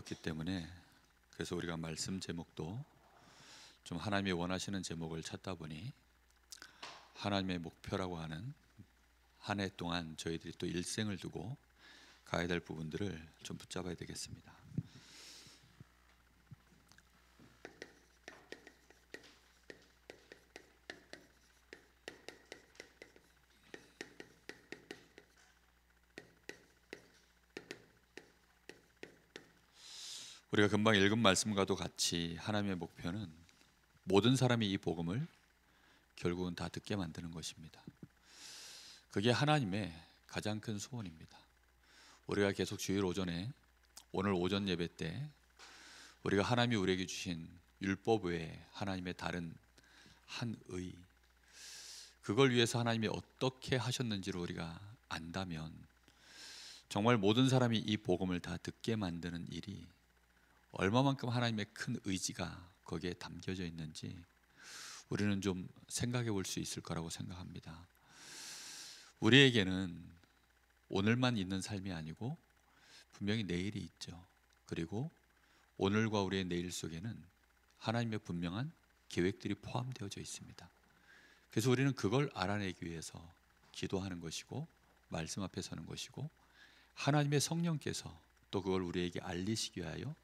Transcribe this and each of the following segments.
그렇기 때문에 그래서 우리가 말씀 제목도 좀 하나님이 원하시는 제목을 찾다 보니 하나님의 목표라고 하는 한 해 동안 저희들이 또 일생을 두고 가야 될 부분들을 좀 붙잡아야 되겠습니다. 우리가 금방 읽은 말씀과도 같이 하나님의 목표는 모든 사람이 이 복음을 결국은 다 듣게 만드는 것입니다. 그게 하나님의 가장 큰 소원입니다. 우리가 계속 주일 오전에 오늘 오전 예배 때 우리가 하나님이 우리에게 주신 율법 외에 하나님의 다른 한 의, 그걸 위해서 하나님이 어떻게 하셨는지를 우리가 안다면 정말 모든 사람이 이 복음을 다 듣게 만드는 일이 얼마만큼 하나님의 큰 의지가 거기에 담겨져 있는지 우리는 좀 생각해 볼 수 있을 거라고 생각합니다. 우리에게는 오늘만 있는 삶이 아니고 분명히 내일이 있죠. 그리고 오늘과 우리의 내일 속에는 하나님의 분명한 계획들이 포함되어져 있습니다. 그래서 우리는 그걸 알아내기 위해서 기도하는 것이고 말씀 앞에 서는 것이고 하나님의 성령께서 또 그걸 우리에게 알리시기 위하여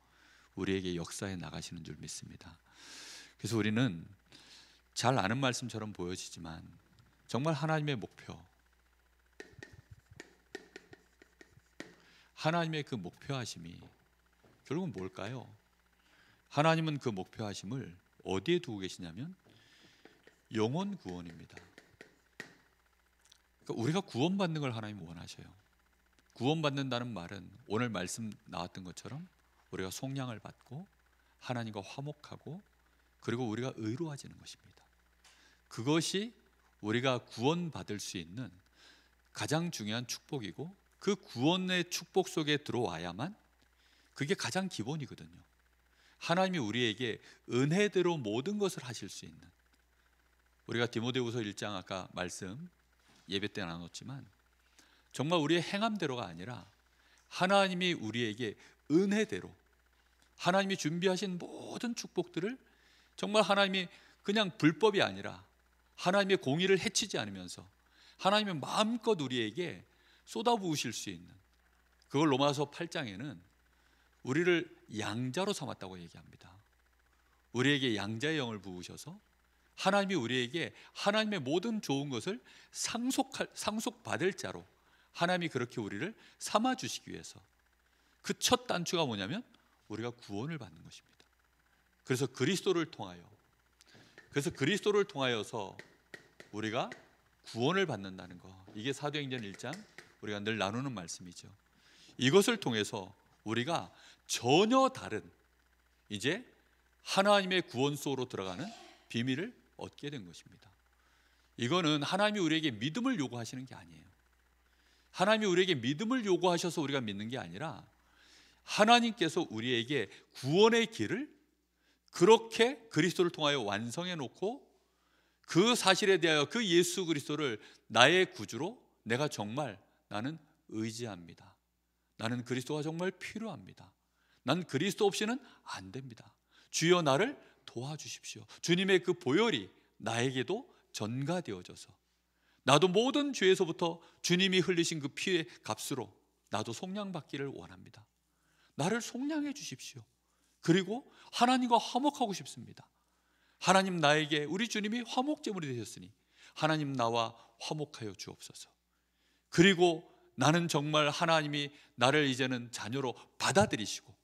우리에게 역사해 나가시는 줄 믿습니다. 그래서 우리는 잘 아는 말씀처럼 보여지지만 정말 하나님의 목표, 하나님의 그 목표하심이 결국은 뭘까요? 하나님은 그 목표하심을 어디에 두고 계시냐면 영혼 구원입니다. 그러니까 우리가 구원받는 걸 하나님은 원하셔요. 구원받는다는 말은 오늘 말씀 나왔던 것처럼 우리가 속량을 받고 하나님과 화목하고 그리고 우리가 의로워지는 것입니다. 그것이 우리가 구원받을 수 있는 가장 중요한 축복이고 그 구원의 축복 속에 들어와야만 그게 가장 기본이거든요. 하나님이 우리에게 은혜대로 모든 것을 하실 수 있는, 우리가 디모데후서 1장 아까 말씀 예배 때 나눴지만 정말 우리의 행함대로가 아니라 하나님이 우리에게 은혜대로 하나님이 준비하신 모든 축복들을 정말 하나님이 그냥 불법이 아니라 하나님의 공의를 해치지 않으면서 하나님의 마음껏 우리에게 쏟아부으실 수 있는, 그걸 로마서 8장에는 우리를 양자로 삼았다고 얘기합니다. 우리에게 양자의 영을 부으셔서 하나님이 우리에게 하나님의 모든 좋은 것을 상속받을 자로 하나님이 그렇게 우리를 삼아주시기 위해서 그 첫 단추가 뭐냐면 우리가 구원을 받는 것입니다. 그래서 그리스도를 통하여서 우리가 구원을 받는다는 거, 이게 사도행전 1장 우리가 늘 나누는 말씀이죠. 이것을 통해서 우리가 전혀 다른 이제 하나님의 구원 속으로 들어가는 비밀을 얻게 된 것입니다. 이거는 하나님이 우리에게 믿음을 요구하시는 게 아니에요. 하나님이 우리에게 믿음을 요구하셔서 우리가 믿는 게 아니라 하나님께서 우리에게 구원의 길을 그렇게 그리스도를 통하여 완성해 놓고 그 사실에 대하여 그 예수 그리스도를 나의 구주로 내가 정말 나는 의지합니다. 나는 그리스도가 정말 필요합니다. 난 그리스도 없이는 안 됩니다. 주여 나를 도와주십시오. 주님의 그 보혈이 나에게도 전가되어져서 나도 모든 죄에서부터 주님이 흘리신 그 피의 값으로 나도 속량받기를 원합니다. 나를 속량해 주십시오. 그리고 하나님과 화목하고 싶습니다. 하나님 나에게 우리 주님이 화목제물이 되셨으니 하나님 나와 화목하여 주옵소서. 그리고 나는 정말 하나님이 나를 이제는 자녀로 받아들이시고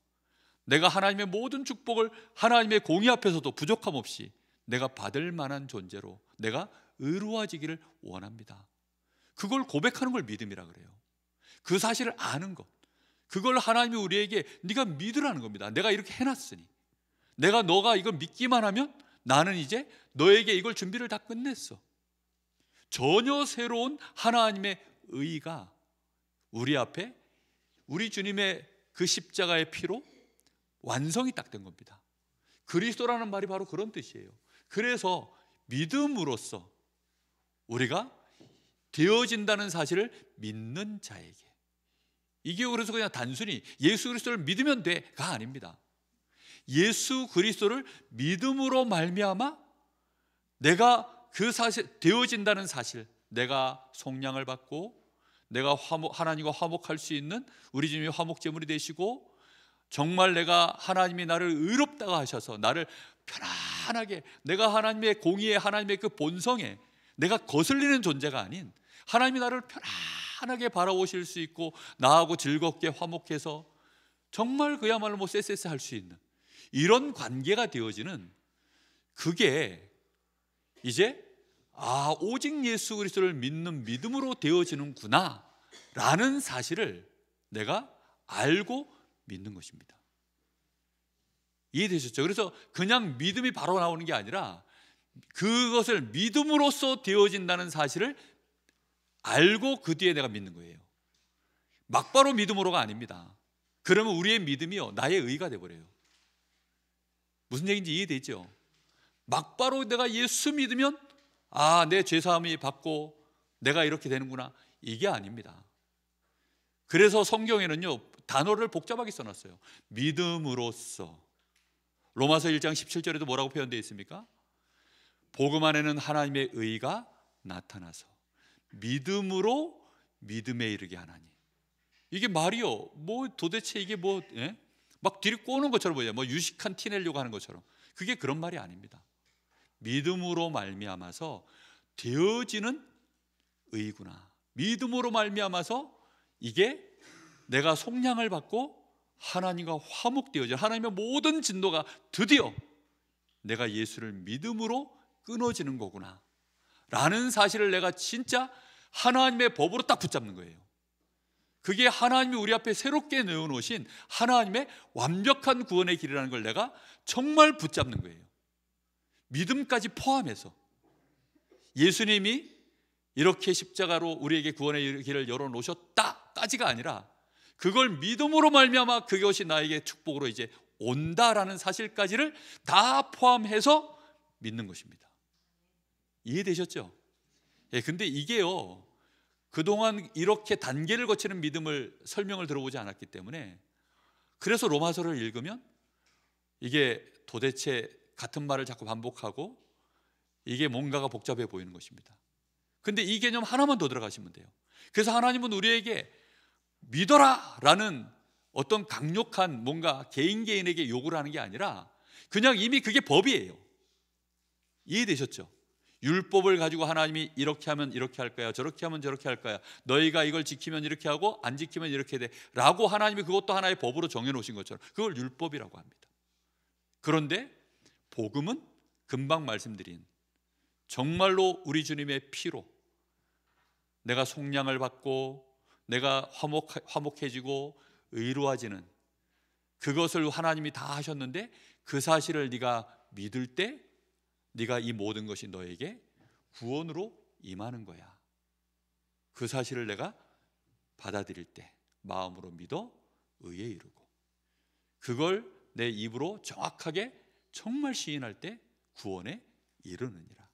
내가 하나님의 모든 축복을 하나님의 공의 앞에서도 부족함 없이 내가 받을 만한 존재로 내가 의로워지기를 원합니다. 그걸 고백하는 걸 믿음이라 그래요. 그 사실을 아는 것, 그걸 하나님이 우리에게 네가 믿으라는 겁니다. 내가 이렇게 해놨으니 너가 이걸 믿기만 하면 나는 이제 너에게 이걸 준비를 다 끝냈어. 전혀 새로운 하나님의 의가 우리 앞에 우리 주님의 그 십자가의 피로 완성이 딱 된 겁니다. 그리스도라는 말이 바로 그런 뜻이에요. 그래서 믿음으로써 우리가 되어진다는 사실을 믿는 자에게 이게 그래서 그냥 단순히 예수 그리스도를 믿으면 돼가 아닙니다. 예수 그리스도를 믿음으로 말미암아 내가 그 사실 되어진다는 사실, 내가 속량을 받고 내가 하나님과 화목할 수 있는 우리 주님이 화목제물이 되시고 정말 내가 하나님이 나를 의롭다고 하셔서 나를 편안하게 내가 하나님의 공의에 하나님의 그 본성에 내가 거슬리는 존재가 아닌 하나님이 나를 편안하게 바라보실 수 있고 나하고 즐겁게 화목해서 정말 그야말로 뭐 쎄쎄쎄 할 수 있는 이런 관계가 되어지는 그게 이제 오직 예수 그리스도를 믿는 믿음으로 되어지는구나 라는 사실을 내가 알고 믿는 것입니다. 이해되셨죠? 그래서 그냥 믿음이 바로 나오는 게 아니라 그것을 믿음으로써 되어진다는 사실을 알고 그 뒤에 내가 믿는 거예요. 막바로 믿음으로가 아닙니다. 그러면 우리의 믿음이요 나의 의가 돼버려요. 무슨 얘기인지 이해되죠? 막바로 내가 예수 믿으면 내 죄사함이 받고 내가 이렇게 되는구나 이게 아닙니다. 그래서 성경에는요 단어를 복잡하게 써놨어요. 믿음으로써. 로마서 1장 17절에도 뭐라고 표현되어 있습니까? 복음 안에는 하나님의 의가 나타나서 믿음으로 믿음에 이르게 하나니. 이게 말이요 뭐 도대체 이게 뭐 막 뒤를 꼬는 것처럼 보여요. 뭐 유식한 티 내려고 하는 것처럼. 그게 그런 말이 아닙니다. 믿음으로 말미암아서 되어지는 의구나. 믿음으로 말미암아서 이게 내가 속량을 받고 하나님과 화목되어져 하나님의 모든 진노가 드디어 내가 예수를 믿음으로 끊어지는 거구나 라는 사실을 내가 진짜 하나님의 법으로 딱 붙잡는 거예요. 그게 하나님이 우리 앞에 새롭게 내어놓으신 하나님의 완벽한 구원의 길이라는 걸 내가 정말 붙잡는 거예요. 믿음까지 포함해서 예수님이 이렇게 십자가로 우리에게 구원의 길을 열어놓으셨다까지가 아니라 그걸 믿음으로 말미암아 그것이 나에게 축복으로 이제 온다라는 사실까지를 다 포함해서 믿는 것입니다. 이해되셨죠? 근데 이게요 그동안 이렇게 단계를 거치는 믿음을 설명을 들어보지 않았기 때문에 그래서 로마서를 읽으면 이게 도대체 같은 말을 자꾸 반복하고 이게 뭔가가 복잡해 보이는 것입니다. 근데 이 개념 하나만 더 들어가시면 돼요. 그래서 하나님은 우리에게 믿어라 라는 어떤 강력한 뭔가 개인에게 요구를 하는 게 아니라 그냥 이미 그게 법이에요. 이해되셨죠? 율법을 가지고 하나님이 이렇게 하면 이렇게 할 거야, 저렇게 하면 저렇게 할 거야, 너희가 이걸 지키면 이렇게 하고 안 지키면 이렇게 돼 라고 하나님이 그것도 하나의 법으로 정해놓으신 것처럼 그걸 율법이라고 합니다. 그런데 복음은 금방 말씀드린 정말로 우리 주님의 피로 내가 속량을 받고 내가 화목해지고 의로워지는 그것을 하나님이 다 하셨는데 그 사실을 네가 믿을 때 네가 이 모든 것이 너에게 구원으로 임하는 거야. 그 사실을 내가 받아들일 때 마음으로 믿어 의에 이르고 그걸 내 입으로 정확하게 정말 시인할 때 구원에 이르느니라.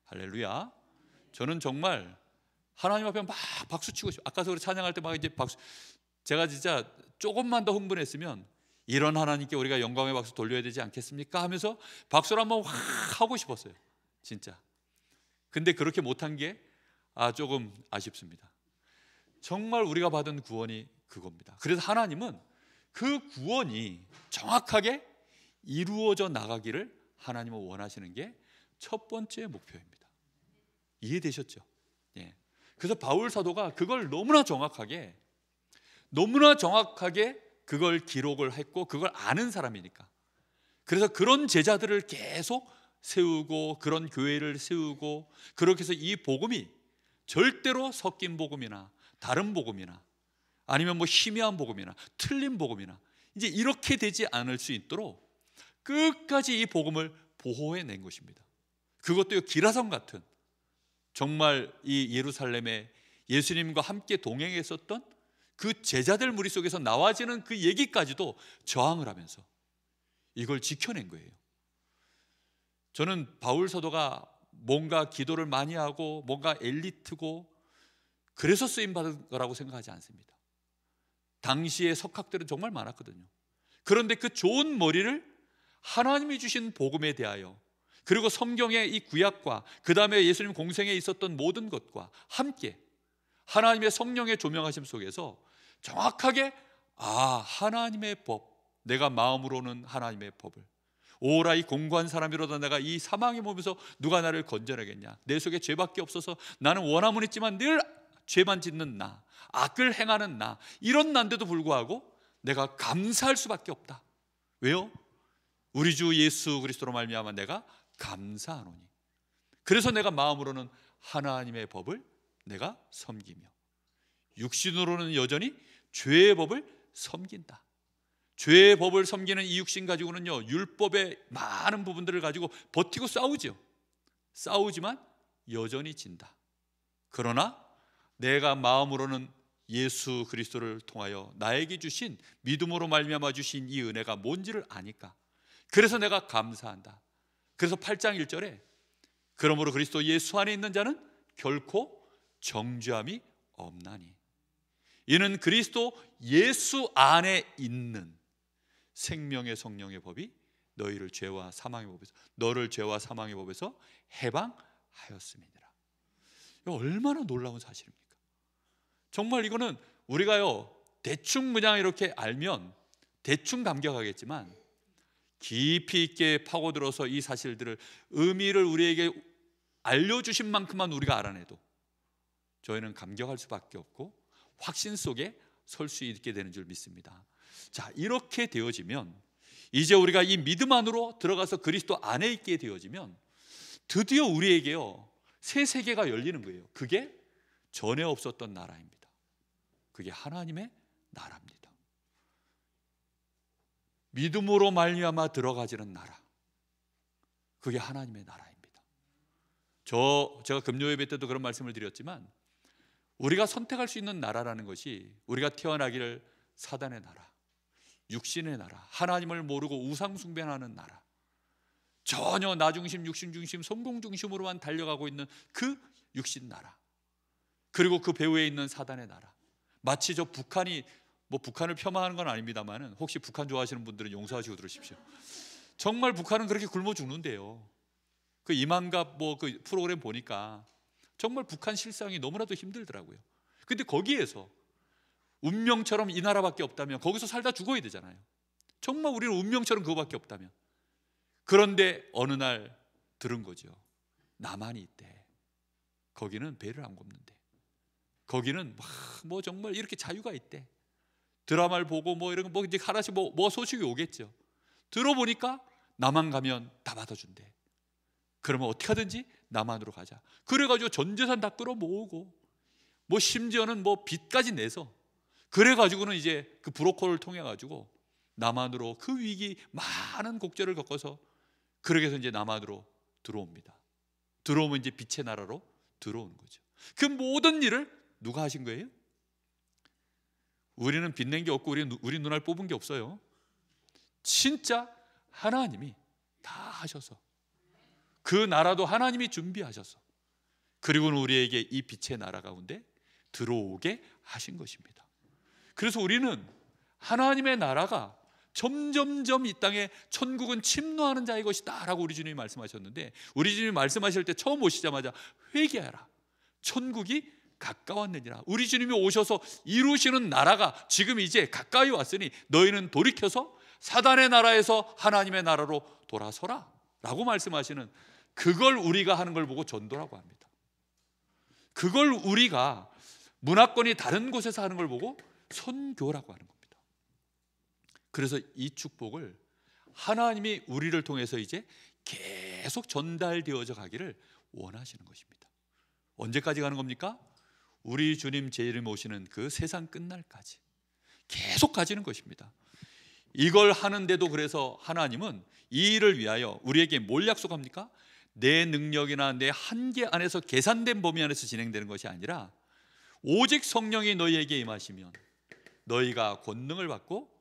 할렐루야. 저는 정말 하나님 앞에 막 박수 치고 싶어요. 아까 우리 찬양할 때 막 이제 박수. 제가 진짜 조금만 더 흥분했으면 이런 하나님께 우리가 영광의 박수 돌려야 되지 않겠습니까? 하면서 박수를 한번 확 하고 싶었어요. 진짜. 근데 그렇게 못한 게 조금 아쉽습니다. 정말 우리가 받은 구원이 그겁니다. 그래서 하나님은 그 구원이 정확하게 이루어져 나가기를 하나님은 원하시는 게 첫 번째 목표입니다. 이해되셨죠? 예. 그래서 바울 사도가 그걸 너무나 정확하게 그걸 기록을 했고 그걸 아는 사람이니까 그래서 그런 제자들을 계속 세우고 그런 교회를 세우고 그렇게 해서 이 복음이 절대로 섞인 복음이나 다른 복음이나 아니면 뭐 희미한 복음이나 틀린 복음이나 이제 이렇게 되지 않을 수 있도록 끝까지 이 복음을 보호해낸 것입니다. 그것도 기라성 같은 정말 이 예루살렘에 예수님과 함께 동행했었던 그 제자들 무리 속에서 나와지는 그 얘기까지도 저항을 하면서 이걸 지켜낸 거예요. 저는 바울 사도가 뭔가 기도를 많이 하고 뭔가 엘리트고 그래서 쓰임받은 거라고 생각하지 않습니다. 당시의 석학들은 정말 많았거든요. 그런데 그 좋은 머리를 하나님이 주신 복음에 대하여, 그리고 성경의 이 구약과 그 다음에 예수님 공생에 있었던 모든 것과 함께 하나님의 성령의 조명하심 속에서 정확하게 하나님의 법, 내가 마음으로는 하나님의 법을, 오라 이 공고한 사람이로다 내가 이 사망의 몸에서 누가 나를 건져내겠냐, 내 속에 죄밖에 없어서 나는 원함은 있지만 늘 죄만 짓는 나, 악을 행하는 나, 이런 난데도 불구하고 내가 감사할 수밖에 없다. 왜요? 우리 주 예수 그리스도로 말미암아 내가 감사하노니, 그래서 내가 마음으로는 하나님의 법을 내가 섬기며 육신으로는 여전히 죄의 법을 섬긴다. 죄의 법을 섬기는 이 육신 가지고는요, 율법의 많은 부분들을 가지고 버티고 싸우죠. 싸우지만 여전히 진다. 그러나 내가 마음으로는 예수 그리스도를 통하여 나에게 주신, 믿음으로 말미암아 주신 이 은혜가 뭔지를 아니까, 그래서 내가 감사한다. 그래서 8장 1절에 그러므로 그리스도 예수 안에 있는 자는 결코 정죄함이 없나니, 이는 그리스도 예수 안에 있는 생명의 성령의 법이 너를 죄와 사망의 법에서 해방하였음이니라. 이거 얼마나 놀라운 사실입니까? 정말 이거는 우리가요, 대충 그냥 이렇게 알면 대충 감격하겠지만 깊이 있게 파고들어서 이 사실들을, 의미를 우리에게 알려주신 만큼만 우리가 알아내도 저희는 감격할 수밖에 없고 확신 속에 설 수 있게 되는 줄 믿습니다. 자, 이렇게 되어지면 이제 우리가 이 믿음 안으로 들어가서 그리스도 안에 있게 되어지면 드디어 우리에게요, 새 세계가 열리는 거예요. 그게 전에 없었던 나라입니다. 그게 하나님의 나라입니다. 믿음으로 말미암아 들어가지는 나라, 그게 하나님의 나라입니다. 제가 금요 예배 때도 그런 말씀을 드렸지만, 우리가 선택할 수 있는 나라라는 것이, 우리가 태어나기를 사단의 나라, 육신의 나라, 하나님을 모르고 우상 숭배하는 나라, 전혀 나 중심, 육신 중심, 성공 중심으로만 달려가고 있는 그 육신 나라, 그리고 그 배후에 있는 사단의 나라. 마치 북한을 폄하하는 건 아닙니다만, 혹시 북한 좋아하시는 분들은 용서하시고 들으십시오. 정말 북한은 그렇게 굶어 죽는데요. 그 이만갑 그 프로그램 보니까 정말 북한 실상이 너무나도 힘들더라고요. 근데 거기에서 운명처럼 이 나라밖에 없다면 거기서 살다 죽어야 되잖아요. 정말 우리는 운명처럼 그거밖에 없다면. 그런데 어느 날 들은 거죠. 나만이 있대. 거기는 배를 안 굽는데, 거기는 정말 이렇게 자유가 있대. 드라마를 보고 이런 거 이제 하나씩 소식이 오겠죠. 들어보니까 나만 가면 다 받아준대. 그러면 어떻게 하든지 남한으로 가자. 그래가지고 전 재산 다 끌어모으고, 심지어는 빚까지 내서, 그래가지고는 이제 그 브로커를 통해 가지고 남한으로 그 위기, 많은 곡절을 겪어서 그렇게 해서 이제 남한으로 들어옵니다. 들어오면 이제 빛의 나라로 들어오는 거죠. 그 모든 일을 누가 하신 거예요? 우리는 빛낸 게 없고 우리 눈알 뽑은 게 없어요. 진짜 하나님이 다 하셔서, 그 나라도 하나님이 준비하셔서, 그리고는 우리에게 이 빛의 나라 가운데 들어오게 하신 것입니다. 그래서 우리는 하나님의 나라가 점점점 이 땅에, 천국은 침노하는 자의 것이다 라고 우리 주님이 말씀하셨는데, 우리 주님이 말씀하실 때 처음 오시자마자 회개하라, 천국이 가까웠느니라. 우리 주님이 오셔서 이루시는 나라가 지금 이제 가까이 왔으니 너희는 돌이켜서 사단의 나라에서 하나님의 나라로 돌아서라 라고 말씀하시는, 그걸 우리가 하는 걸 보고 전도라고 합니다. 그걸 우리가 문화권이 다른 곳에서 하는 걸 보고 선교라고 하는 겁니다. 그래서 이 축복을 하나님이 우리를 통해서 이제 계속 전달되어져 가기를 원하시는 것입니다. 언제까지 가는 겁니까? 우리 주님 재림 오시는 그 세상 끝날까지 계속 가지는 것입니다. 이걸 하는데도 그래서 하나님은 이 일을 위하여 우리에게 뭘 약속합니까? 내 능력이나 내 한계 안에서 계산된 범위 안에서 진행되는 것이 아니라, 오직 성령이 너희에게 임하시면 너희가 권능을 받고,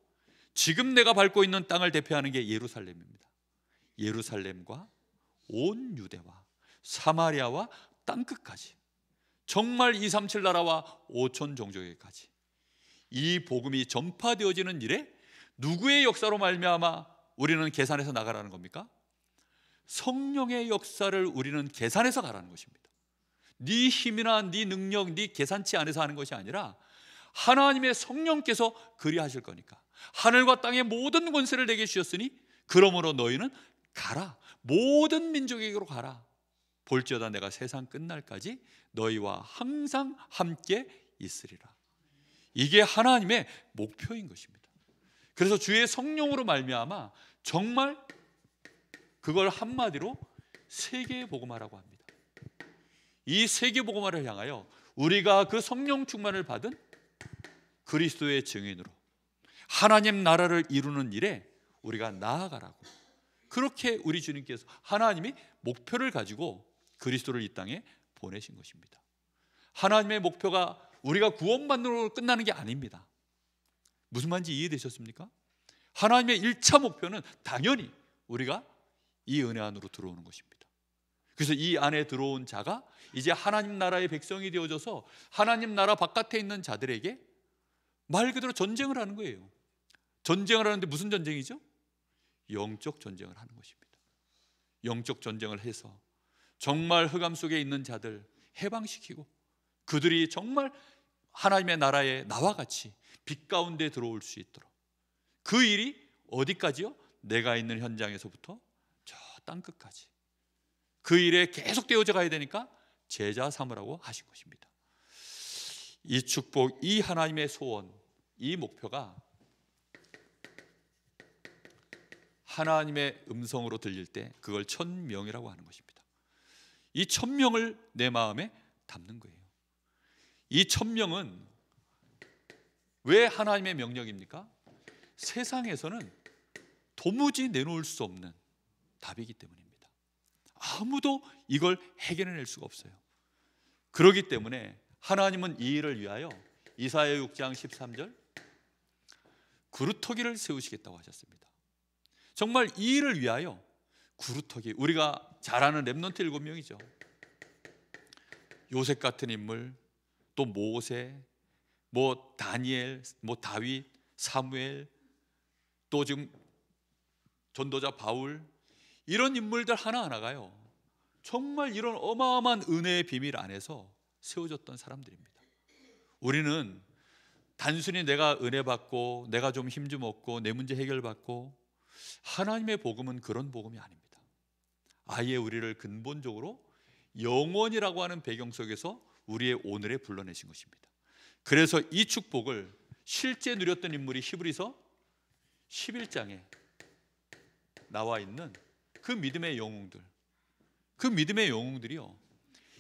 지금 내가 밟고 있는 땅을 대표하는 게 예루살렘입니다. 예루살렘과 온 유대와 사마리아와 땅끝까지, 정말 237 나라와 5천 종족에까지 이 복음이 전파되어지는 일에 누구의 역사로 말미암아 우리는 계산해서 나가라는 겁니까? 성령의 역사를 우리는 계산해서 가라는 것입니다. 네 힘이나 네 능력, 네 계산치 안에서 하는 것이 아니라 하나님의 성령께서 그리하실 거니까. 하늘과 땅의 모든 권세를 내게 주셨으니 그러므로 너희는 가라, 모든 민족에게로 가라. 볼지어다 내가 세상 끝날까지 너희와 항상 함께 있으리라. 이게 하나님의 목표인 것입니다. 그래서 주의 성령으로 말미암아 정말 그걸 한마디로 세계 복음화라고 합니다. 이 세계 복음화를 향하여 우리가 그 성령 충만을 받은 그리스도의 증인으로 하나님 나라를 이루는 일에 우리가 나아가라고, 그렇게 우리 주님께서 하나님이 목표를 가지고 그리스도를 이 땅에 보내신 것입니다. 하나님의 목표가 우리가 구원받는 걸로 끝나는 게 아닙니다. 무슨 말인지 이해되셨습니까? 하나님의 1차 목표는 당연히 우리가 이 은혜 안으로 들어오는 것입니다. 그래서 이 안에 들어온 자가 이제 하나님 나라의 백성이 되어져서 하나님 나라 바깥에 있는 자들에게 말 그대로 전쟁을 하는 거예요. 전쟁을 하는데 무슨 전쟁이죠? 영적 전쟁을 하는 것입니다. 영적 전쟁을 해서 정말 흑암 속에 있는 자들 해방시키고 그들이 정말 하나님의 나라에 나와 같이 빛 가운데 들어올 수 있도록, 그 일이 어디까지요? 내가 있는 현장에서부터 저 땅끝까지 그 일에 계속 되어져 가야 되니까 제자 삼으라고 하신 것입니다. 이 축복, 이 하나님의 소원, 이 목표가 하나님의 음성으로 들릴 때 그걸 1000명이라고 하는 것입니다. 이 1000명을 내 마음에 담는 거예요. 이 1000명은 왜 하나님의 명령입니까? 세상에서는 도무지 내놓을 수 없는 답이기 때문입니다. 아무도 이걸 해결해낼 수가 없어요. 그렇기 때문에 하나님은 이 일을 위하여 이사야 6장 13절 구루터기를 세우시겠다고 하셨습니다. 정말 이 일을 위하여 구루터기, 우리가 잘 아는 렘넌트 7명이죠. 요셉 같은 인물, 또 모세, 다니엘, 다윗, 사무엘, 또 지금 전도자 바울, 이런 인물들 하나하나가요 정말 이런 어마어마한 은혜의 비밀 안에서 세워졌던 사람들입니다. 우리는 단순히 내가 은혜 받고 내가 좀 힘 좀 얻고 내 문제 해결받고, 하나님의 복음은 그런 복음이 아닙니다. 아예 우리를 근본적으로 영원이라고 하는 배경 속에서 우리의 오늘에 불러내신 것입니다. 그래서 이 축복을 실제 누렸던 인물이 히브리서 11장에 나와 있는 그 믿음의 영웅들, 그 믿음의 영웅들이요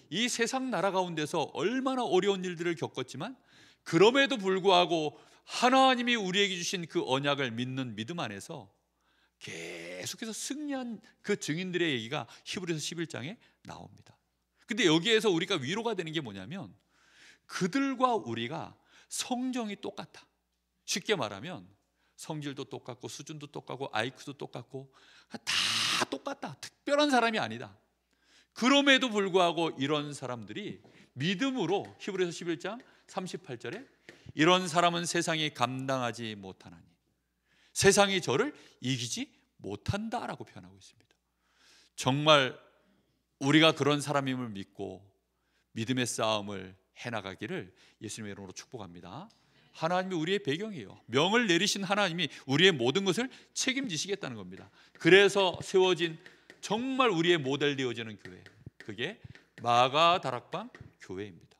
이 세상 나라 가운데서 얼마나 어려운 일들을 겪었지만 그럼에도 불구하고 하나님이 우리에게 주신 그 언약을 믿는 믿음 안에서 계속해서 승리한 그 증인들의 얘기가 히브리서 11장에 나옵니다. 근데 여기에서 우리가 위로가 되는 게 뭐냐면 그들과 우리가 성정이 똑같아. 쉽게 말하면 성질도 똑같고 수준도 똑같고 IQ도 똑같고 다 똑같다. 특별한 사람이 아니다. 그럼에도 불구하고 이런 사람들이 믿음으로 히브리서 11장 38절에 이런 사람은 세상이 감당하지 못하나니 세상이 저를 이기지 못한다라고 표현하고 있습니다. 정말 우리가 그런 사람임을 믿고 믿음의 싸움을 해나가기를 예수님의 이름으로 축복합니다. 하나님이 우리의 배경이에요. 명을 내리신 하나님이 우리의 모든 것을 책임지시겠다는 겁니다. 그래서 세워진 정말 우리의 모델 되어지는 교회, 그게 마가다락방 교회입니다.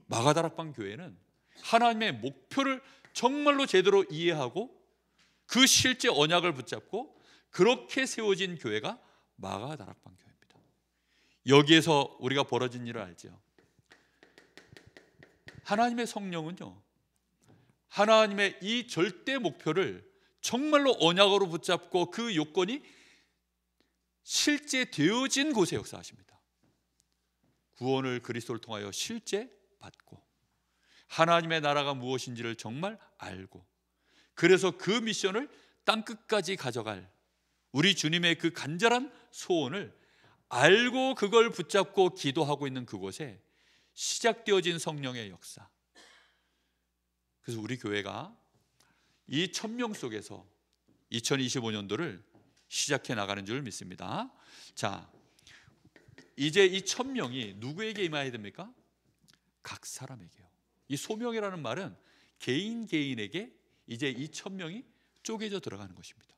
마가다락방 교회는 하나님의 목표를 정말로 제대로 이해하고 그 실제 언약을 붙잡고 그렇게 세워진 교회가 마가다락방 교회입니다. 여기에서 우리가 벌어진 일을 알죠. 하나님의 성령은요 하나님의 이 절대 목표를 정말로 언약으로 붙잡고 그 요건이 실제 되어진 곳에 역사하십니다. 구원을 그리스도를 통하여 실제 받고 하나님의 나라가 무엇인지를 정말 알고, 그래서 그 미션을 땅끝까지 가져갈 우리 주님의 그 간절한 소원을 알고 그걸 붙잡고 기도하고 있는 그곳에 시작되어진 성령의 역사, 그래서 우리 교회가 이 1000명 속에서 2025년도를 시작해 나가는 줄 믿습니다. 자, 이제 이 1000명이 누구에게 임해야 됩니까? 각 사람에게요. 이 소명이라는 말은 개인에게 이제 이 1000명이 쪼개져 들어가는 것입니다.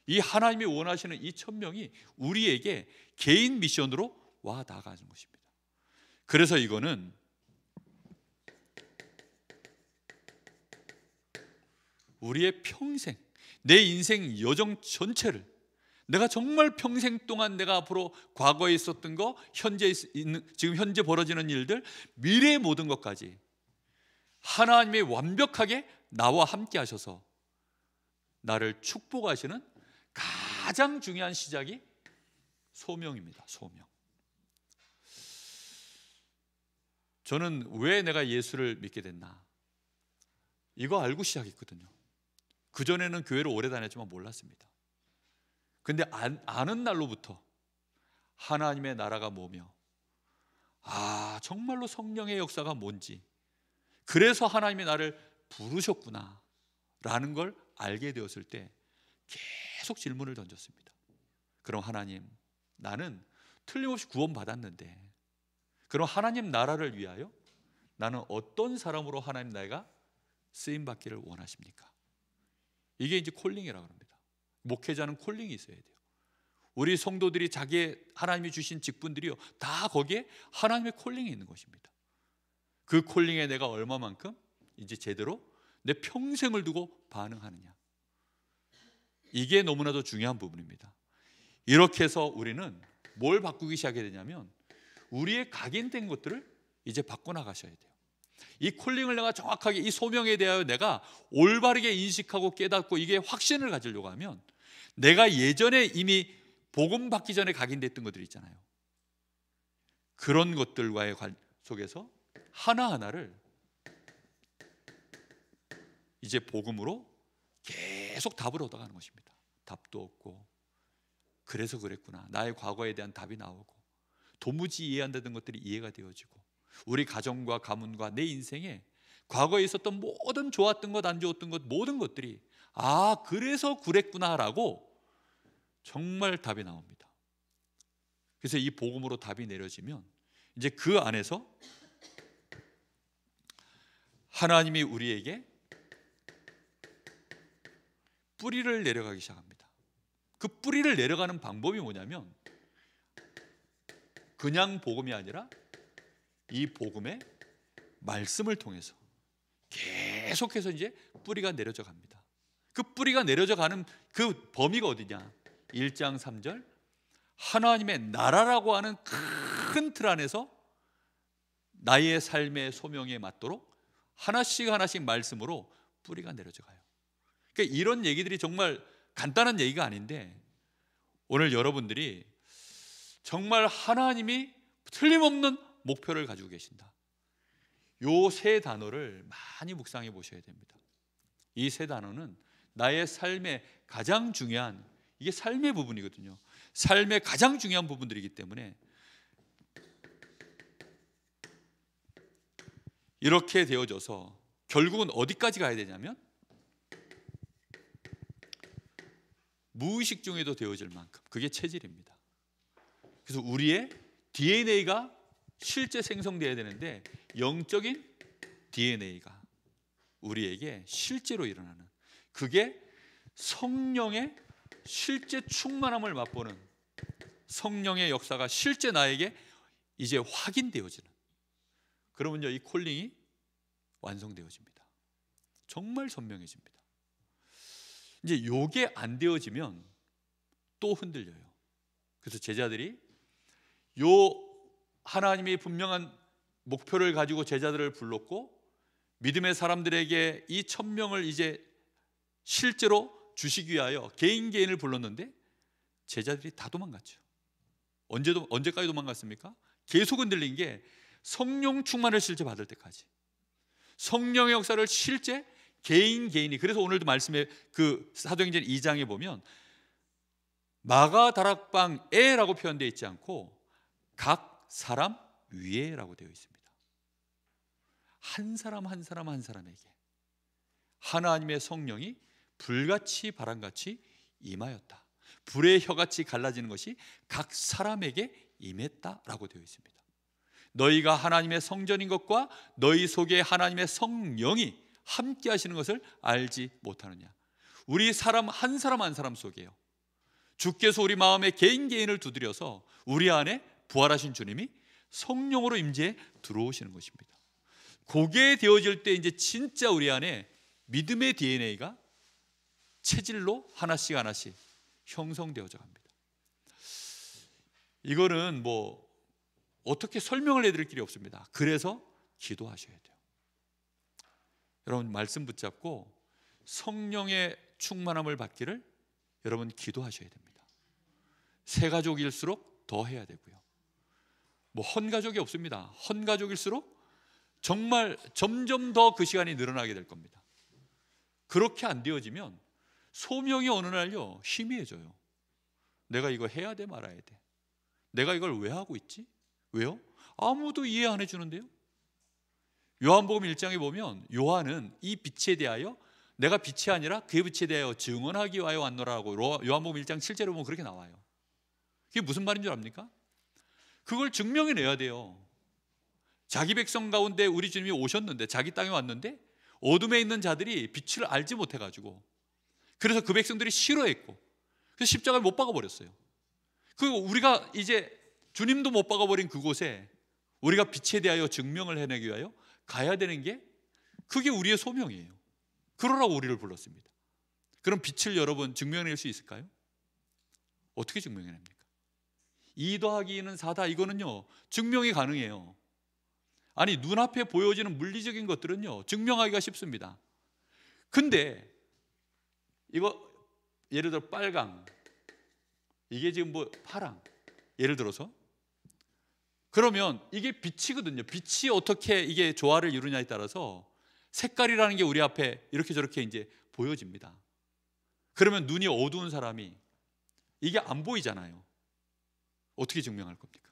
이 하나님이 원하시는 이 1000명이 우리에게 개인 미션으로 와 나가는 것입니다. 그래서 이거는 우리의 평생, 내 인생 여정 전체를, 내가 정말 평생 동안 내가 앞으로 과거에 있었던 거, 지금 현재 벌어지는 일들, 미래의 모든 것까지 하나님이 완벽하게 나와 함께 하셔서 나를 축복하시는 가장 중요한 시작이 소명입니다. 소명. 저는 왜 내가 예수를 믿게 됐나? 이거 알고 시작했거든요. 그전에는 교회를 오래 다녔지만 몰랐습니다. 근데 아는 날로부터 하나님의 나라가 뭐며, 정말로 성령의 역사가 뭔지, 그래서 하나님이 나를 부르셨구나 라는 걸 알게 되었을 때 계속 질문을 던졌습니다. 그럼 하나님, 나는 틀림없이 구원받았는데 그럼 하나님 나라를 위하여 나는 어떤 사람으로 하나님 나라가 쓰임받기를 원하십니까? 이게 이제 콜링이라고 합니다. 목회자는 콜링이 있어야 돼요. 우리 성도들이 자기의 하나님이 주신 직분들이요, 다 거기에 하나님의 콜링이 있는 것입니다. 그 콜링에 내가 얼마만큼 이제 제대로 내 평생을 두고 반응하느냐, 이게 너무나도 중요한 부분입니다. 이렇게 해서 우리는 뭘 바꾸기 시작해야 되냐면 우리의 각인된 것들을 이제 바꿔나가셔야 돼요. 이 콜링을 내가 정확하게, 이 소명에 대하여 내가 올바르게 인식하고 깨닫고 이게 확신을 가지려고 하면 내가 예전에 이미 복음 받기 전에 각인됐던 것들 있잖아요. 그런 것들과의 속에서 하나하나를 이제 복음으로 계속 답을 얻어가는 것입니다. 답도 얻고, 그래서 그랬구나, 나의 과거에 대한 답이 나오고, 도무지 이해 안 되던 것들이 이해가 되어지고, 우리 가정과 가문과 내 인생에 과거에 있었던 모든 좋았던 것, 안 좋았던 것, 모든 것들이 그래서 그랬구나라고 정말 답이 나옵니다. 그래서 이 복음으로 답이 내려지면 이제 그 안에서 하나님이 우리에게 뿌리를 내려가기 시작합니다. 그 뿌리를 내려가는 방법이 뭐냐면 그냥 복음이 아니라 이 복음의 말씀을 통해서 계속해서 이제 뿌리가 내려져 갑니다. 그 뿌리가 내려져 가는 그 범위가 어디냐? 1장 3절, 하나님의 나라라고 하는 큰 틀 안에서 나의 삶의 소명에 맞도록 하나씩 하나씩 말씀으로 뿌리가 내려져 가요. 그러니까 이런 얘기들이 정말 간단한 얘기가 아닌데, 오늘 여러분들이 정말 하나님이 틀림없는 목표를 가지고 계신다, 요 세 단어를 많이 묵상해 보셔야 됩니다. 이 세 단어는 나의 삶의 가장 중요한, 이게 삶의 부분이거든요. 삶의 가장 중요한 부분들이기 때문에 이렇게 되어져서 결국은 어디까지 가야 되냐면 무의식 중에도 되어질 만큼, 그게 체질입니다. 그래서 우리의 DNA가 실제 생성돼야 되는데, 영적인 DNA가 우리에게 실제로 일어나는, 그게 성령의 실제 충만함을 맛보는, 성령의 역사가 실제 나에게 이제 확인되어지는, 그러면요 이 콜링이 완성되어집니다. 정말 선명해집니다. 이제 요게 안 되어지면 또 흔들려요. 그래서 제자들이 요 하나님이 분명한 목표를 가지고 제자들을 불렀고 믿음의 사람들에게 이 1000명을 이제 실제로 주시기 위하여 개인을 불렀는데 제자들이 다 도망갔죠. 언제까지 도망갔습니까? 계속 흔들린 게 성령 충만을 실제 받을 때까지, 성령의 역사를 실제 개인이. 그래서 오늘도 말씀에 그 사도행전 2장에 보면 마가다락방에라고 표현되어 있지 않고 각 사람 위에라고 되어 있습니다. 한 사람 한 사람에게 하나님의 성령이 불같이 바람같이 임하였다. 불의 혀같이 갈라지는 것이 각 사람에게 임했다라고 되어 있습니다. 너희가 하나님의 성전인 것과 너희 속에 하나님의 성령이 함께 하시는 것을 알지 못하느냐. 우리 사람 한 사람 한 사람 속에요, 주께서 우리 마음에 개인 개인을 두드려서 우리 안에 부활하신 주님이 성령으로 임재해 들어오시는 것입니다. 그게 되어질 때 이제 진짜 우리 안에 믿음의 DNA가 체질로 하나씩 하나씩 형성되어져 갑니다. 이거는 뭐 어떻게 설명을 해드릴 길이 없습니다. 그래서 기도하셔야 돼요. 여러분 말씀 붙잡고 성령의 충만함을 받기를 여러분 기도하셔야 됩니다. 새 가족일수록 더 해야 되고요. 뭐 헌가족이 없습니다. 헌가족일수록 정말 점점 더 그 시간이 늘어나게 될 겁니다. 그렇게 안 되어지면 소명이 어느 날요 희미해져요. 내가 이거 해야 돼 말아야 돼. 내가 이걸 왜 하고 있지? 왜요? 아무도 이해 안 해주는데요. 요한복음 1장에 보면 요한은 이 빛에 대하여 내가 빛이 아니라 그 빛에 대하여 증언하기 위하여 왔노라고 요한복음 1장 7절에 보면 그렇게 나와요. 그게 무슨 말인 줄 압니까? 그걸 증명해내야 돼요. 자기 백성 가운데 우리 주님이 오셨는데, 자기 땅에 왔는데 어둠에 있는 자들이 빛을 알지 못해가지고, 그래서 그 백성들이 싫어했고 그래서 십자가를 못 박아버렸어요. 그리고 우리가 이제 주님도 못 박아버린 그곳에 우리가 빛에 대하여 증명을 해내기 위하여 가야 되는 게, 그게 우리의 소명이에요. 그러라고 우리를 불렀습니다. 그럼 빛을 여러분 증명해낼 수 있을까요? 어떻게 증명해냅니까? 2 더하기 2는 4다, 이거는요 증명이 가능해요. 아니 눈앞에 보여지는 물리적인 것들은요 증명하기가 쉽습니다. 근데 이거 예를 들어 빨강, 이게 지금 뭐 파랑, 예를 들어서 그러면 이게 빛이거든요. 빛이 어떻게 이게 조화를 이루냐에 따라서 색깔이라는 게 우리 앞에 이렇게 저렇게 이제 보여집니다. 그러면 눈이 어두운 사람이 이게 안 보이잖아요. 어떻게 증명할 겁니까?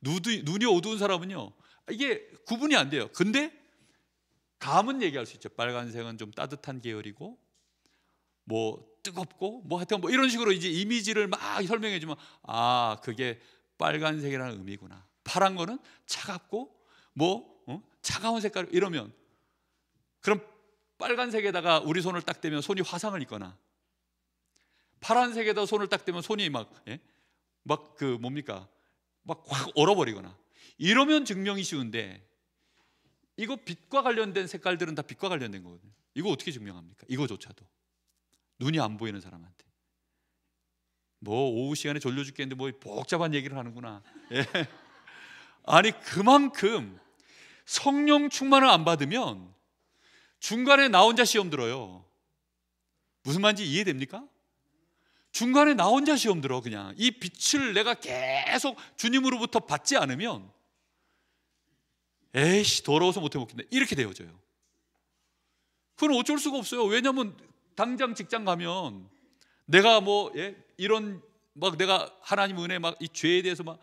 눈이 어두운 사람은요 이게 구분이 안 돼요. 근데 감은 얘기할 수 있죠. 빨간색은 좀 따뜻한 계열이고 뭐 뜨겁고 뭐 하여튼 뭐 이런 식으로 이제 이미지를 막 설명해 주면, 아 그게 빨간색이라는 의미구나. 파란 거는 차갑고 뭐 차가운 색깔, 이러면 그럼 빨간색에다가 우리 손을 딱 대면 손이 화상을 입거나, 파란색에다 손을 딱 대면 손이 막 그 뭡니까 막 확 얼어버리거나, 이러면 증명이 쉬운데, 이거 빛과 관련된 색깔들은 다 빛과 관련된 거거든요. 이거 어떻게 증명합니까? 이거조차도 눈이 안 보이는 사람한테 뭐 오후 시간에 졸려 죽겠는데 뭐 복잡한 얘기를 하는구나. 예. 아니 그만큼 성령 충만을 안 받으면 중간에 나 혼자 시험 들어요. 무슨 말인지 이해됩니까? 중간에 나 혼자 시험 들어. 그냥 이 빛을 내가 계속 주님으로부터 받지 않으면 에이씨 더러워서 못해 먹겠네 이렇게 되어져요. 그건 어쩔 수가 없어요. 왜냐하면 당장 직장 가면 내가 뭐 이런 막 내가 하나님 은혜 막 이 죄에 대해서 막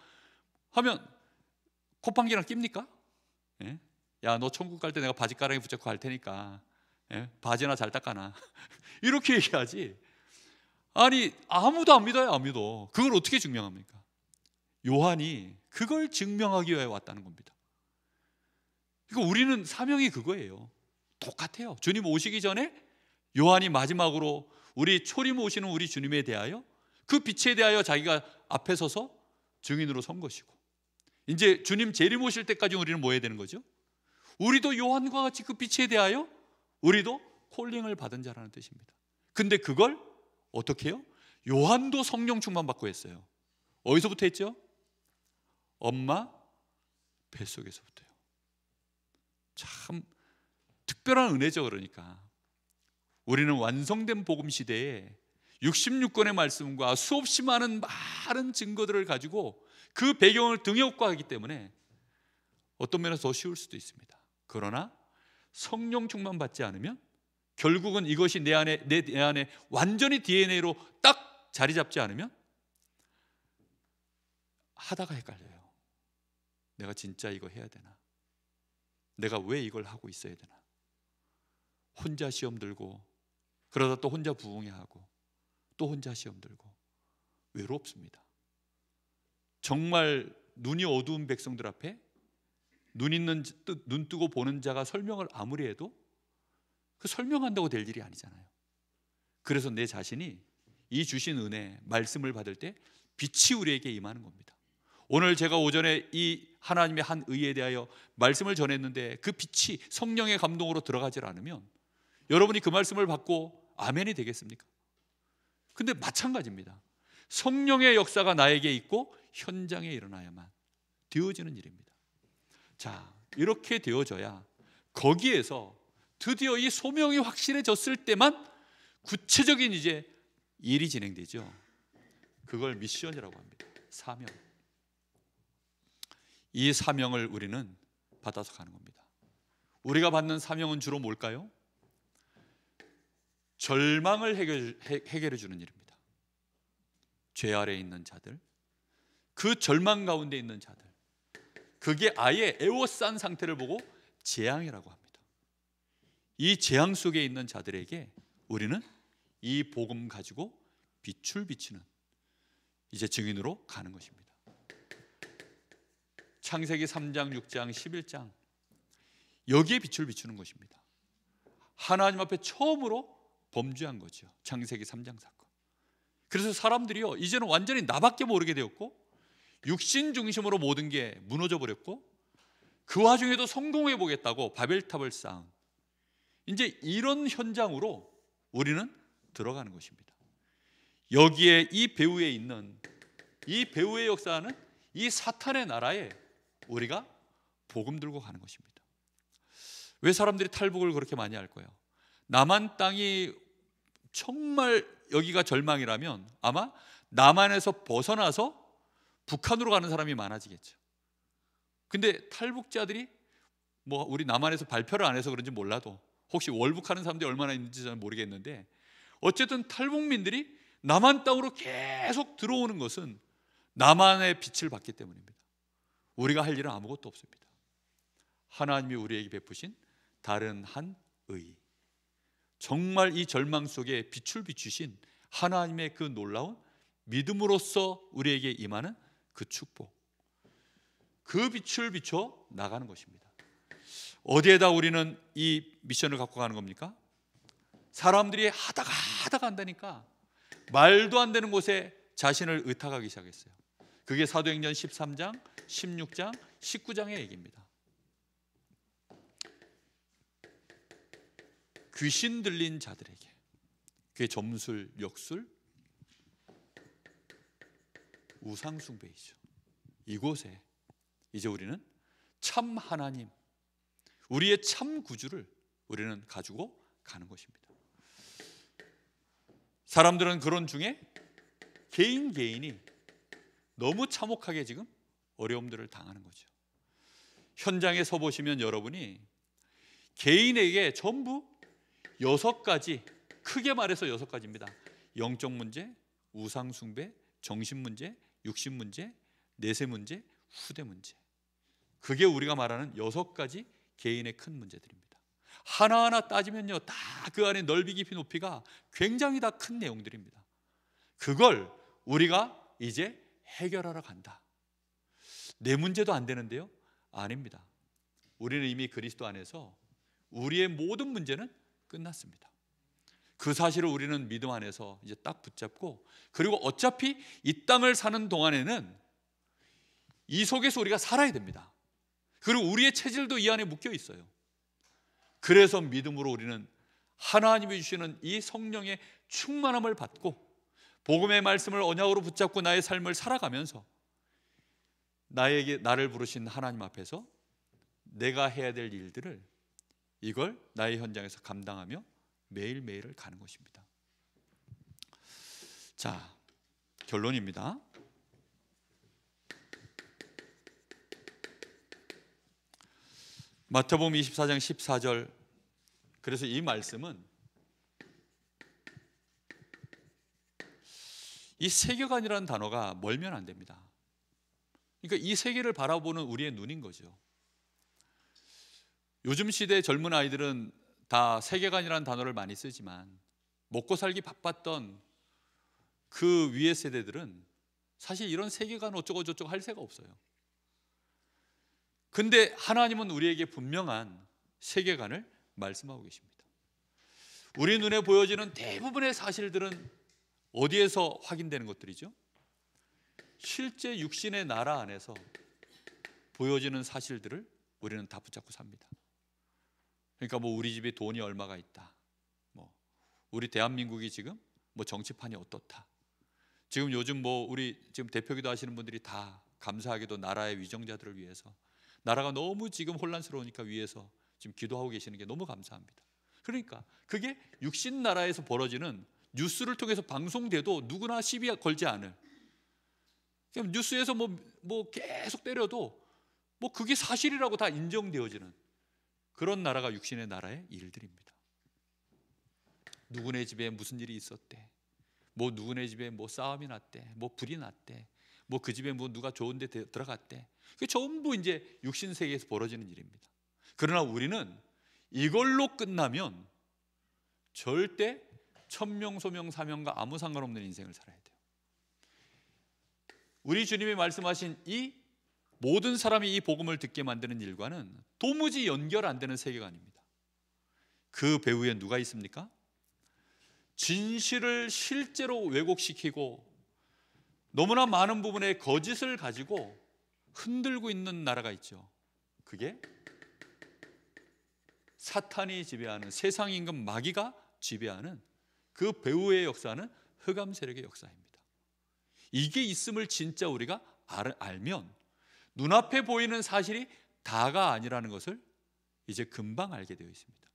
하면 콧방귀랑 낍니까? 야 너 천국 갈 때 내가 바지가랑이 붙잡고 갈 테니까 바지나 잘 닦아놔 이렇게 얘기하지. 아니 아무도 안 믿어요. 안 믿어. 그걸 어떻게 증명합니까? 요한이 그걸 증명하기 위해 왔다는 겁니다. 그러니까 우리는 사명이 그거예요. 똑같아요. 주님 오시기 전에 요한이 마지막으로 우리 초림 오시는 우리 주님에 대하여, 그 빛에 대하여 자기가 앞에 서서 증인으로 선 것이고, 이제 주님 재림 오실 때까지 우리는 뭐 해야 되는 거죠? 우리도 요한과 같이 그 빛에 대하여 우리도 콜링을 받은 자라는 뜻입니다. 근데 그걸 어떻게 해요? 요한도 성령 충만 받고 했어요. 어디서부터 했죠? 엄마 뱃속에서부터요. 참 특별한 은혜죠. 그러니까 우리는 완성된 복음 시대에 66권의 말씀과 수없이 많은 증거들을 가지고 그 배경을 등에 업고 하기 때문에 어떤 면에서 더 쉬울 수도 있습니다. 그러나 성령 충만 받지 않으면 결국은 이것이 내 안에 완전히 DNA로 딱 자리 잡지 않으면 하다가 헷갈려요. 내가 진짜 이거 해야 되나? 내가 왜 이걸 하고 있어야 되나? 혼자 시험 들고, 그러다 또 혼자 부흥회하고, 또 혼자 시험 들고, 외롭습니다. 정말 눈이 어두운 백성들 앞에 눈 뜨고 보는 자가 설명을 아무리 해도 그 설명한다고 될 일이 아니잖아요. 그래서 내 자신이 이 주신 은혜, 말씀을 받을 때 빛이 우리에게 임하는 겁니다. 오늘 제가 오전에 이 하나님의 한 의에 대하여 말씀을 전했는데 그 빛이 성령의 감동으로 들어가질 않으면 여러분이 그 말씀을 받고 아멘이 되겠습니까? 근데 마찬가지입니다. 성령의 역사가 나에게 있고 현장에 일어나야만 되어지는 일입니다. 자, 이렇게 되어져야 거기에서 드디어 이 소명이 확실해졌을 때만 구체적인 이제 일이 진행되죠. 그걸 미션이라고 합니다. 사명. 이 사명을 우리는 받아서 가는 겁니다. 우리가 받는 사명은 주로 뭘까요? 절망을 해결해 주는 일입니다. 죄 아래에 있는 자들, 그 절망 가운데 있는 자들, 그게 아예 애워싼 상태를 보고 재앙이라고 합니다. 이 재앙 속에 있는 자들에게 우리는 이 복음 가지고 빛을 비치는 이제 증인으로 가는 것입니다. 창세기 3장, 6장, 11장 여기에 빛을 비추는 것입니다. 하나님 앞에 처음으로 범죄한 거죠. 창세기 3장 사건. 그래서 사람들이요, 이제는 완전히 나밖에 모르게 되었고 육신 중심으로 모든 게 무너져 버렸고, 그 와중에도 성공해 보겠다고 바벨탑을 쌓은 이제 이런 현장으로 우리는 들어가는 것입니다. 여기에 이 배후에 있는 이 배후의 역사는 이 사탄의 나라에 우리가 복음 들고 가는 것입니다. 왜 사람들이 탈북을 그렇게 많이 할 거예요? 남한 땅이 정말 여기가 절망이라면 아마 남한에서 벗어나서 북한으로 가는 사람이 많아지겠죠. 근데 탈북자들이 뭐 우리 남한에서 발표를 안 해서 그런지 몰라도 혹시 월북하는 사람들이 얼마나 있는지 저는 모르겠는데, 어쨌든 탈북민들이 남한 땅으로 계속 들어오는 것은 남한의 빛을 받기 때문입니다. 우리가 할 일은 아무것도 없습니다. 하나님이 우리에게 베푸신 다른 한 의, 정말 이 절망 속에 빛을 비추신 하나님의 그 놀라운 믿음으로써 우리에게 임하는 그 축복, 그 빛을 비춰 나가는 것입니다. 어디에다 우리는 이 미션을 갖고 가는 겁니까? 사람들이 하다가 한다니까 말도 안 되는 곳에 자신을 의탁하기 시작했어요. 그게 사도행전 13장, 16장, 19장의 얘기입니다. 귀신 들린 자들에게, 그게 점술, 역술, 우상숭배이죠. 이곳에 이제 우리는 참 하나님, 우리의 참 구주를 우리는 가지고 가는 것입니다. 사람들은 그런 중에 개인이 너무 참혹하게 지금 어려움들을 당하는 거죠. 현장에 서 보시면 여러분이 개인에게 전부 6가지, 크게 말해서 6가지입니다. 영적 문제, 우상 숭배, 정신 문제, 육신 문제, 내세 문제, 후대 문제. 그게 우리가 말하는 6가지 개인의 큰 문제들입니다. 하나하나 따지면요, 다 그 안에 넓이 깊이 높이가 굉장히 다 큰 내용들입니다. 그걸 우리가 이제 해결하러 간다. 내 문제도 안 되는데요? 아닙니다. 우리는 이미 그리스도 안에서 우리의 모든 문제는 끝났습니다. 그 사실을 우리는 믿음 안에서 이제 딱 붙잡고, 그리고 어차피 이 땅을 사는 동안에는 이 속에서 우리가 살아야 됩니다. 그리고 우리의 체질도 이 안에 묶여 있어요. 그래서 믿음으로 우리는 하나님이 주시는 이 성령의 충만함을 받고 복음의 말씀을 언약으로 붙잡고 나의 삶을 살아가면서 나를 부르신 하나님 앞에서 내가 해야 될 일들을, 이걸 나의 현장에서 감당하며 매일매일을 가는 것입니다. 자, 결론입니다. 마태복음 24장 14절. 그래서 이 말씀은 이 세계관이라는 단어가 멀면 안 됩니다. 그러니까 이 세계를 바라보는 우리의 눈인 거죠. 요즘 시대의 젊은 아이들은 다 세계관이라는 단어를 많이 쓰지만 먹고 살기 바빴던 그 위의 세대들은 사실 이런 세계관 어쩌고 저쩌고 할 새가 없어요. 근데 하나님은 우리에게 분명한 세계관을 말씀하고 계십니다. 우리 눈에 보여지는 대부분의 사실들은 어디에서 확인되는 것들이죠? 실제 육신의 나라 안에서 보여지는 사실들을 우리는 다 붙잡고 삽니다. 그러니까 뭐 우리 집에 돈이 얼마가 있다, 뭐 우리 대한민국이 지금 뭐 정치판이 어떻다, 지금 요즘 뭐 우리 지금 대표기도 하시는 분들이 다 감사하게도 나라의 위정자들을 위해서, 나라가 너무 지금 혼란스러우니까 위해서 지금 기도하고 계시는 게 너무 감사합니다. 그러니까 그게 육신 나라에서 벌어지는 뉴스를 통해서 방송돼도 누구나 시비 걸지 않을, 뉴스에서 뭐 계속 때려도 뭐 그게 사실이라고 다 인정되어지는 그런 나라가 육신의 나라의 일들입니다. 누구네 집에 무슨 일이 있었대, 뭐 누구네 집에 뭐 싸움이 났대, 뭐 불이 났대, 뭐 그 집에 뭐 누가 좋은 데 들어갔대. 그게 전부 이제 육신 세계에서 벌어지는 일입니다. 그러나 우리는 이걸로 끝나면 절대 천명소명 사명과 아무 상관없는 인생을 살아야 돼요. 우리 주님이 말씀하신 이 모든 사람이 이 복음을 듣게 만드는 일과는 도무지 연결 안 되는 세계관입니다. 그 배후에 누가 있습니까? 진실을 실제로 왜곡시키고 너무나 많은 부분에 거짓을 가지고 흔들고 있는 나라가 있죠. 그게 사탄이 지배하는, 세상 임금 마귀가 지배하는 그 배후의 역사는 흑암 세력의 역사입니다. 이게 있음을 진짜 우리가 알면 눈앞에 보이는 사실이 다가 아니라는 것을 이제 금방 알게 되어 있습니다.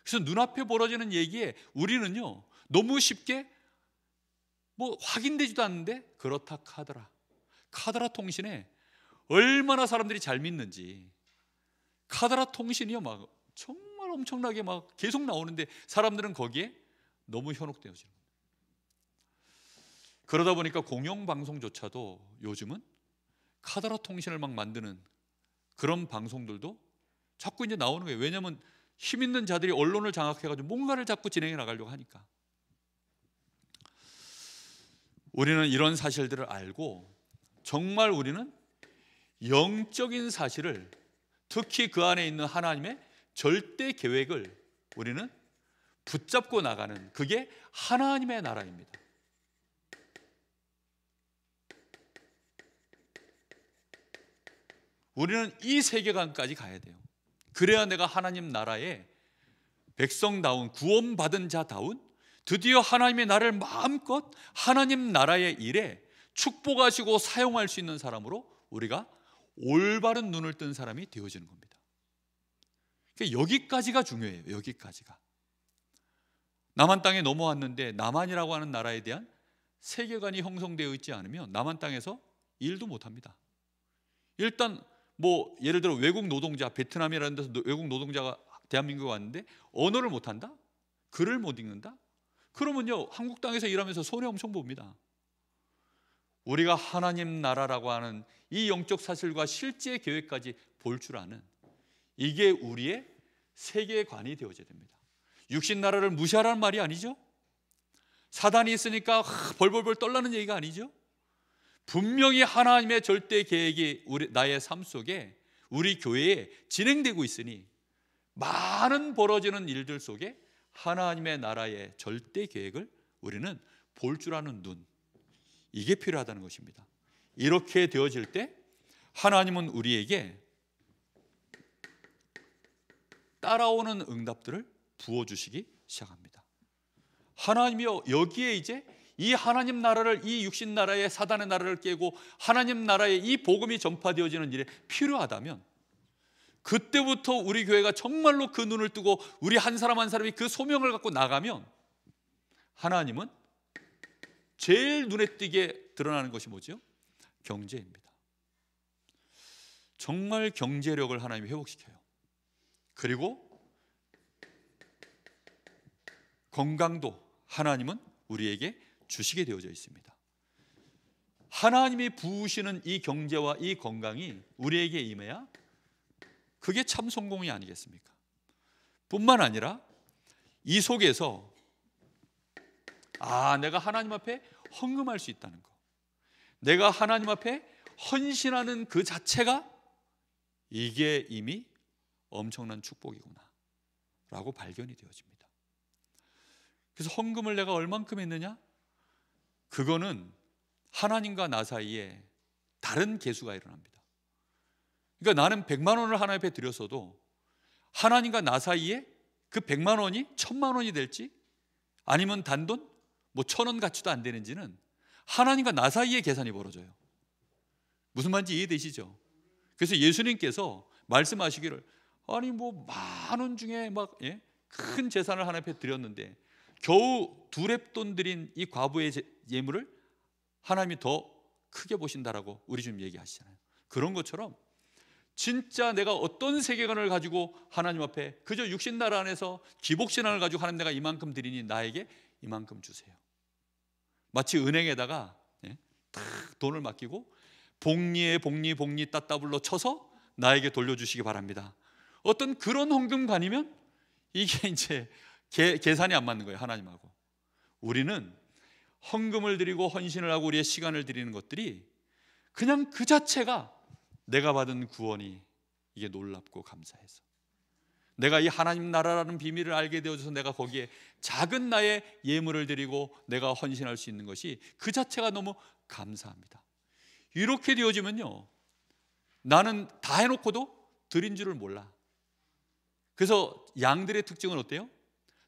그래서 눈앞에 벌어지는 얘기에 우리는요 너무 쉽게 뭐 확인되지도 않는데 그렇다 카더라 통신에 얼마나 사람들이 잘 믿는지, 카더라 통신이요 막 정말 엄청나게 막 계속 나오는데 사람들은 거기에 너무 현혹되어지는 거예요. 그러다 보니까 공영방송조차도 요즘은 카더라 통신을 막 만드는 그런 방송들도 자꾸 이제 나오는 거예요. 왜냐하면 힘 있는 자들이 언론을 장악해가지고 뭔가를 자꾸 진행해 나가려고 하니까. 우리는 이런 사실들을 알고 정말 우리는 영적인 사실을, 특히 그 안에 있는 하나님의 절대 계획을 우리는 붙잡고 나가는, 그게 하나님의 나라입니다. 우리는 이 세계관까지 가야 돼요. 그래야 내가 하나님 나라의 백성다운, 구원받은 자다운, 드디어 하나님의 나라를 마음껏 하나님 나라의 일에 축복하시고 사용할 수 있는 사람으로 우리가 올바른 눈을 뜬 사람이 되어지는 겁니다. 그러니까 여기까지가 중요해요. 여기까지가. 남한 땅에 넘어왔는데 남한이라고 하는 나라에 대한 세계관이 형성되어 있지 않으면 남한 땅에서 일도 못합니다. 일단 뭐 예를 들어 외국 노동자, 베트남이라는 데서 외국 노동자가 대한민국에 왔는데 언어를 못한다? 글을 못 읽는다? 그러면요 한국 땅에서 일하면서 손해 엄청 봅니다. 우리가 하나님 나라라고 하는 이 영적 사실과 실제 계획까지 볼 줄 아는, 이게 우리의 세계관이 되어져야 됩니다. 육신 나라를 무시하라는 말이 아니죠. 사단이 있으니까 벌벌벌 떨라는 얘기가 아니죠. 분명히 하나님의 절대 계획이 나의 삶 속에, 우리 교회에 진행되고 있으니 많은 벌어지는 일들 속에 하나님의 나라의 절대 계획을 우리는 볼 줄 아는 눈, 이게 필요하다는 것입니다. 이렇게 되어질 때 하나님은 우리에게 따라오는 응답들을 부어주시기 시작합니다. 하나님이요, 여기에 이제 이 하나님 나라를, 이 육신 나라의 사단의 나라를 깨고 하나님 나라의 이 복음이 전파되어지는 일에 필요하다면, 그때부터 우리 교회가 정말로 그 눈을 뜨고 우리 한 사람 한 사람이 그 소명을 갖고 나가면 하나님은 제일 눈에 띄게 드러나는 것이 뭐죠? 경제입니다. 정말 경제력을 하나님이 회복시켜요. 그리고 건강도 하나님은 우리에게 주시게 되어져 있습니다. 하나님이 부으시는 이 경제와 이 건강이 우리에게 임해야 그게 참 성공이 아니겠습니까? 뿐만 아니라 이 속에서 내가 하나님 앞에 헌금할 수 있다는 거, 내가 하나님 앞에 헌신하는 그 자체가 이게 이미 엄청난 축복이구나 라고 발견이 되어집니다. 그래서 헌금을 내가 얼만큼 했느냐? 그거는 하나님과 나 사이에 다른 계수가 일어납니다. 그러니까 나는 100만 원을 하나님 앞에 드렸어도 하나님과 나 사이에 그 100만 원이 1000만 원이 될지 아니면 단돈 1000원 가치도 안 되는지는 하나님과 나 사이에 계산이 벌어져요. 무슨 말인지 이해되시죠? 그래서 예수님께서 말씀하시기를 만 원 중에 큰 재산을 하나님 앞에 드렸는데 겨우 2렙돈 드린 이 과부의 예물을 하나님이 더 크게 보신다라고 우리 주님 얘기하시잖아요. 그런 것처럼 진짜 내가 어떤 세계관을 가지고 하나님 앞에 그저 육신나라 안에서 기복신앙을 가지고 하나님 내가 이만큼 드리니 나에게 이만큼 주세요. 마치 은행에다가 딱 돈을 맡기고 복리에 복리 따따블로 쳐서 나에게 돌려주시기 바랍니다. 어떤 그런 헌금관이면 이게 이제 계산이 안 맞는 거예요, 하나님하고. 우리는 헌금을 드리고 헌신을 하고 우리의 시간을 드리는 것들이 그냥 그 자체가 내가 받은 구원이 이게 놀랍고 감사해서, 내가 이 하나님 나라라는 비밀을 알게 되어져서 내가 거기에 작은 나의 예물을 드리고 내가 헌신할 수 있는 것이 그 자체가 너무 감사합니다. 이렇게 되어지면요, 나는 다 해놓고도 드린 줄을 몰라. 그래서 양들의 특징은 어때요?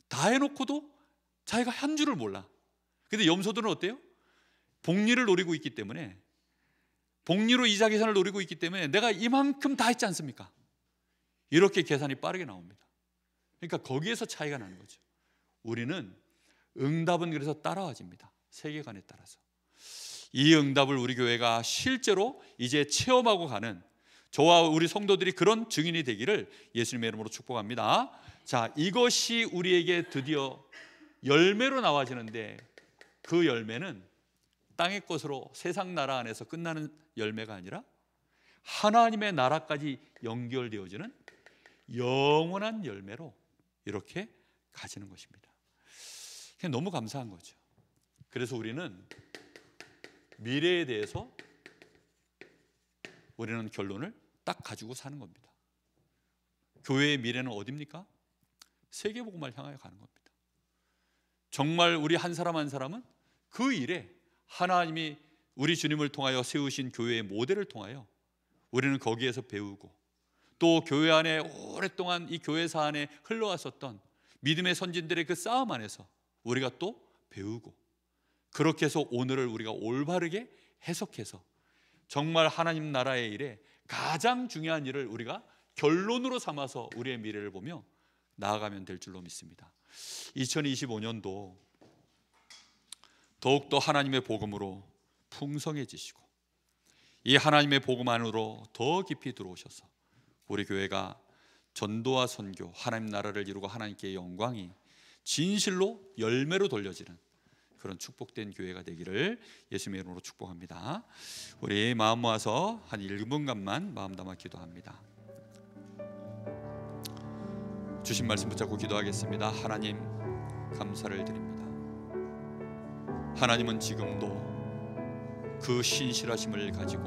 다 해놓고도 자기가 한 줄을 몰라. 근데 염소들은 어때요? 복리를 노리고 있기 때문에, 복리로 이자 계산을 노리고 있기 때문에 내가 이만큼 다 했지 않습니까? 이렇게 계산이 빠르게 나옵니다. 그러니까 거기에서 차이가 나는 거죠. 우리는 응답은 그래서 따라와집니다. 세계관에 따라서. 이 응답을 우리 교회가 실제로 이제 체험하고 가는, 저와 우리 성도들이 그런 증인이 되기를 예수님의 이름으로 축복합니다. 자, 이것이 우리에게 드디어 열매로 나와지는데, 그 열매는 땅의 것으로 세상 나라 안에서 끝나는 열매가 아니라 하나님의 나라까지 연결되어지는 영원한 열매로 이렇게 가지는 것입니다. 너무 감사한 거죠. 그래서 우리는 미래에 대해서 우리는 결론을 딱 가지고 사는 겁니다. 교회의 미래는 어디입니까? 세계복음을 향하여 가는 겁니다. 정말 우리 한 사람 한 사람은 그 일에 하나님이 우리 주님을 통하여 세우신 교회의 모델을 통하여 우리는 거기에서 배우고, 또 교회 안에 오랫동안 이 교회사 안에 흘러왔었던 믿음의 선진들의 그 싸움 안에서 우리가 또 배우고, 그렇게 해서 오늘을 우리가 올바르게 해석해서 정말 하나님 나라의 일에 가장 중요한 일을 우리가 결론으로 삼아서 우리의 미래를 보며 나아가면 될 줄로 믿습니다. 2025년도 더욱더 하나님의 복음으로 풍성해지시고 이 하나님의 복음 안으로 더 깊이 들어오셔서 우리 교회가 전도와 선교, 하나님 나라를 이루고 하나님께 영광이 진실로 열매로 돌려지는 그런 축복된 교회가 되기를 예수님의 이름으로 축복합니다. 우리 마음 모아서 한 1분간만 마음 담아 기도합니다. 주신 말씀 붙잡고 기도하겠습니다. 하나님, 감사를 드립니다. 하나님은 지금도 그 신실하심을 가지고